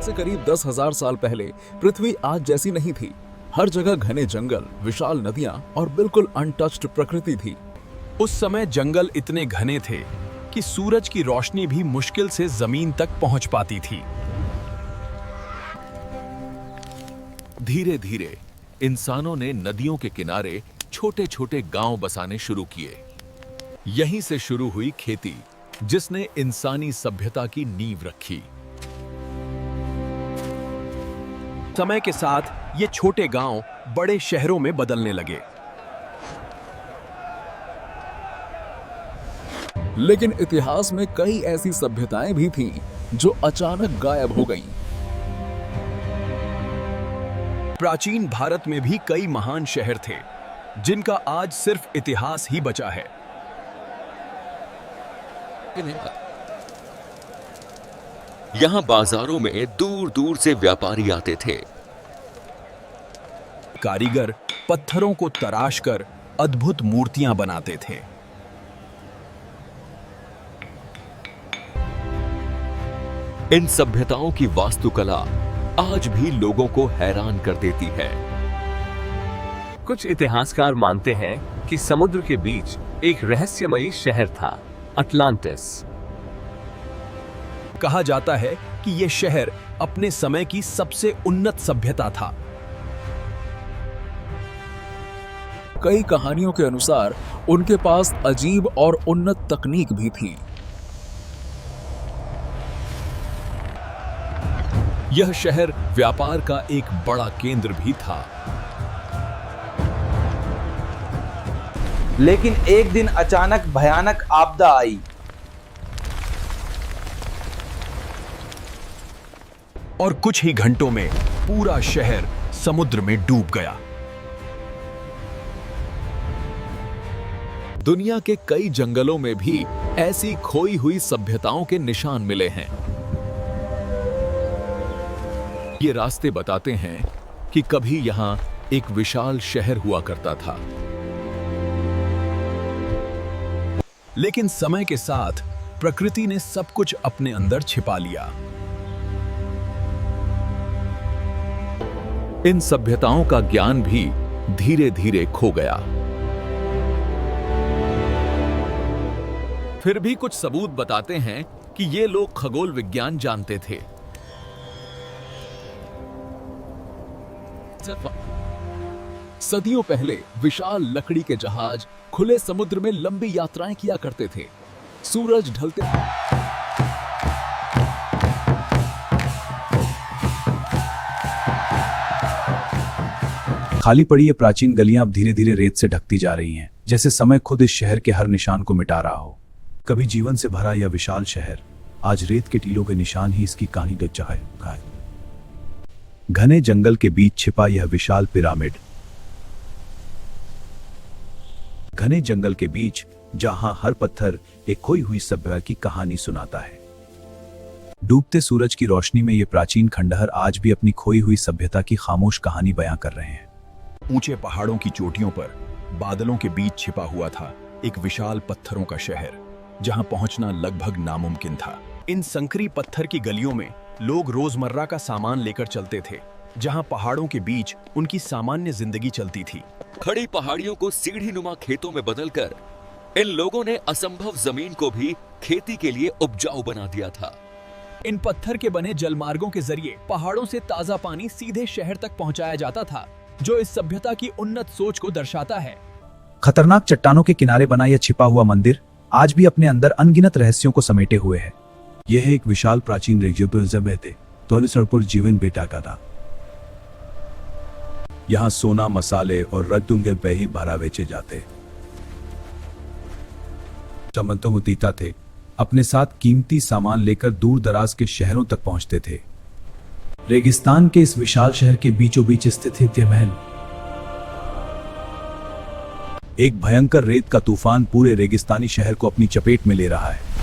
से करीब 10,000 साल पहले पृथ्वी आज जैसी नहीं थी। हर जगह घने जंगल, विशाल नदियां और बिल्कुल अनटच्ड प्रकृति थी। उस समय जंगल इतने घने थे कि सूरज की रोशनी भी मुश्किल से जमीन तक पहुंच पाती थी। धीरे धीरे इंसानों ने नदियों के किनारे छोटे छोटे गांव बसाने शुरू किए। यहीं से शुरू हुई खेती, जिसने इंसानी सभ्यता की नींव रखी। समय के साथ ये छोटे गांव बड़े शहरों में बदलने लगे। लेकिन इतिहास में कई ऐसी सभ्यताएं भी थीं जो अचानक गायब हो गईं। प्राचीन भारत में भी कई महान शहर थे, जिनका आज सिर्फ इतिहास ही बचा है। यहां बाजारों में दूर दूर से व्यापारी आते थे। कारीगर पत्थरों को तराश कर अद्भुत मूर्तियां बनाते थे। इन सभ्यताओं की वास्तुकला आज भी लोगों को हैरान कर देती है। कुछ इतिहासकार मानते हैं कि समुद्र के बीच एक रहस्यमयी शहर था, अटलांटिस। कहा जाता है कि यह शहर अपने समय की सबसे उन्नत सभ्यता था। कई कहानियों के अनुसार उनके पास अजीब और उन्नत तकनीक भी थी। यह शहर व्यापार का एक बड़ा केंद्र भी था। लेकिन एक दिन अचानक भयानक आपदा आई। और कुछ ही घंटों में पूरा शहर समुद्र में डूब गया। दुनिया के कई जंगलों में भी ऐसी खोई हुई सभ्यताओं के निशान मिले हैं। ये रास्ते बताते हैं कि कभी यहां एक विशाल शहर हुआ करता था। लेकिन समय के साथ प्रकृति ने सब कुछ अपने अंदर छिपा लिया। इन सभ्यताओं का ज्ञान भी धीरे धीरे खो गया। फिर भी कुछ सबूत बताते हैं कि ये लोग खगोल विज्ञान जानते थे। सदियों पहले विशाल लकड़ी के जहाज खुले समुद्र में लंबी यात्राएं किया करते थे। सूरज ढलते खाली पड़ी ये प्राचीन गलियां अब धीरे धीरे रेत से ढकती जा रही हैं, जैसे समय खुद इस शहर के हर निशान को मिटा रहा हो। कभी जीवन से भरा यह विशाल शहर आज रेत के टीलों के निशान ही इसकी कहानी रच रहा है। घने जंगल के बीच छिपा यह विशाल पिरामिड, घने जंगल के बीच जहां हर पत्थर एक खोई हुई सभ्यता की कहानी सुनाता है। डूबते सूरज की रोशनी में ये प्राचीन खंडहर आज भी अपनी खोई हुई सभ्यता की खामोश कहानी बयां कर रहे हैं। ऊंचे पहाड़ों की चोटियों पर बादलों के बीच छिपा हुआ था एक विशाल पत्थरों का शहर, जहां पहुंचना लगभग नामुमकिन था। इन संकरी पत्थर की गलियों में लोग रोजमर्रा का सामान लेकर चलते थे, जहां पहाड़ों के बीच उनकी सामान्य जिंदगी चलती थी। खड़ी पहाड़ियों को सीढ़ी-नुमा खेतों में बदलकर इन लोगों ने असंभव जमीन को भी खेती के लिए उपजाऊ बना दिया था। इन पत्थर के बने जलमार्गों के जरिए पहाड़ों से ताजा पानी सीधे शहर तक पहुंचाया जाता था, जो इस सभ्यता की उन्नत सोच को दर्शाता है। खतरनाक चट्टानों के किनारे बना यह छिपा हुआ मंदिर आज भी अपने अंदर अनगिनत रहस्यों को समेटे हुए है। यह एक विशाल प्राचीन जीवन बेटा का था। यहाँ सोना, मसाले और रद्दुंगे पे ही भरा बेचे जाते। चमत्कारीता थे, अपने साथ कीमती सामान लेकर दूर दराज के शहरों तक पहुंचते थे। रेगिस्तान के इस विशाल शहर के बीचों बीच स्थित है यह महल। एक भयंकर रेत का तूफान पूरे रेगिस्तानी शहर को अपनी चपेट में ले रहा है।